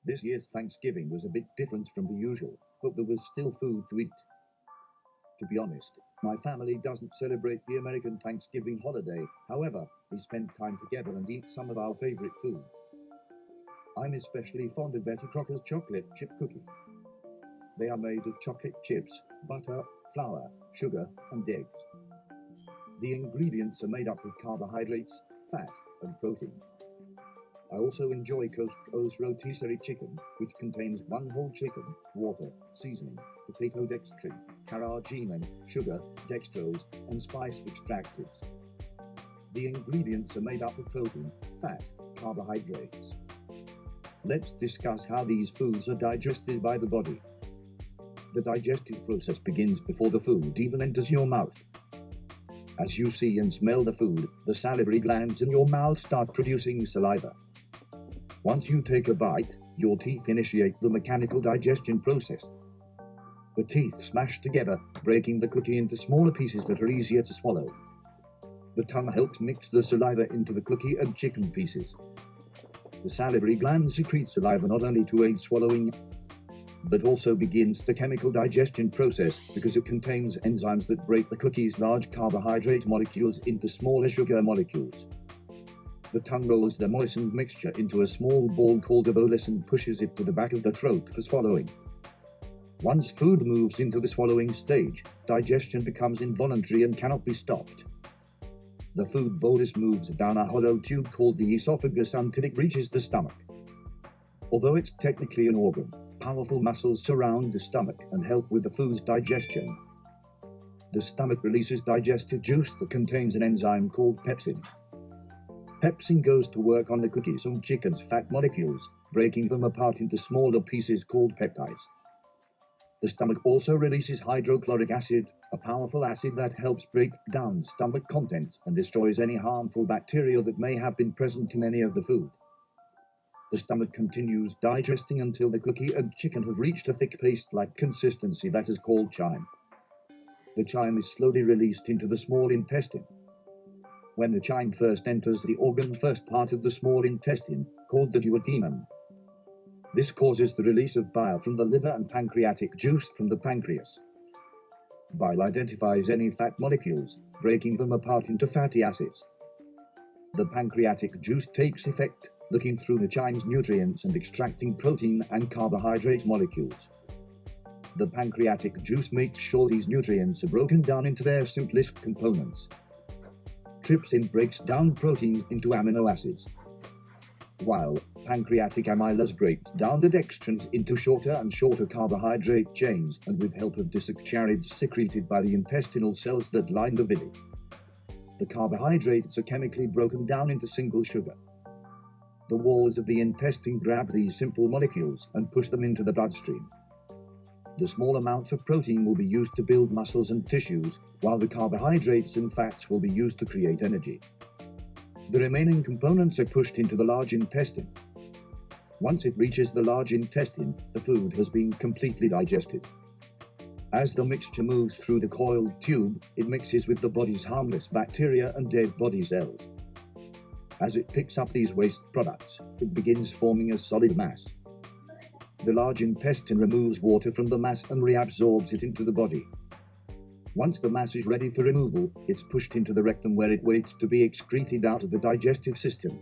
This year's Thanksgiving was a bit different from the usual, but there was still food to eat. To be honest, my family doesn't celebrate the American Thanksgiving holiday. However, we spend time together and eat some of our favorite foods. I'm especially fond of Betty Crocker's chocolate chip cookie. They are made of chocolate chips, butter, flour, sugar, and eggs. The ingredients are made up of carbohydrates, fat, and protein. I also enjoy Costco's rotisserie chicken, which contains one whole chicken, water, seasoning, potato dextrine, carrageenan, sugar, dextrose, and spice extractives. The ingredients are made up of protein, fat, carbohydrates. Let's discuss how these foods are digested by the body. The digestive process begins before the food even enters your mouth. As you see and smell the food, the salivary glands in your mouth start producing saliva. Once you take a bite, your teeth initiate the mechanical digestion process. The teeth smash together, breaking the cookie into smaller pieces that are easier to swallow. The tongue helps mix the saliva into the cookie and chicken pieces. The salivary gland secretes saliva not only to aid swallowing, but also begins the chemical digestion process because it contains enzymes that break the cookie's large carbohydrate molecules into smaller sugar molecules. The tongue rolls the moistened mixture into a small ball called a bolus and pushes it to the back of the throat for swallowing. Once food moves into the swallowing stage, digestion becomes involuntary and cannot be stopped. The food bolus moves down a hollow tube called the esophagus until it reaches the stomach. Although it's technically an organ, powerful muscles surround the stomach and help with the food's digestion. The stomach releases digestive juice that contains an enzyme called pepsin. Pepsin goes to work on the cookies and chicken's fat molecules, breaking them apart into smaller pieces called peptides. The stomach also releases hydrochloric acid, a powerful acid that helps break down stomach contents and destroys any harmful bacteria that may have been present in any of the food. The stomach continues digesting until the cookie and chicken have reached a thick paste-like consistency that is called chyme. The chyme is slowly released into the small intestine. When the chyme first enters the organ first part of the small intestine, called the duodenum. This causes the release of bile from the liver and pancreatic juice from the pancreas. Bile identifies any fat molecules, breaking them apart into fatty acids. The pancreatic juice takes effect, looking through the chyme's nutrients and extracting protein and carbohydrate molecules. The pancreatic juice makes sure these nutrients are broken down into their simplest components. Trypsin breaks down proteins into amino acids, while pancreatic amylase breaks down the dextrins into shorter and shorter carbohydrate chains and with help of disaccharides secreted by the intestinal cells that line the villi. The carbohydrates are chemically broken down into single sugar. The walls of the intestine grab these simple molecules and push them into the bloodstream. The small amount of protein will be used to build muscles and tissues, while the carbohydrates and fats will be used to create energy. The remaining components are pushed into the large intestine. Once it reaches the large intestine, the food has been completely digested. As the mixture moves through the coiled tube, it mixes with the body's harmless bacteria and dead body cells. As it picks up these waste products, it begins forming a solid mass. The large intestine removes water from the mass and reabsorbs it into the body. Once the mass is ready for removal, it's pushed into the rectum where it waits to be excreted out of the digestive system.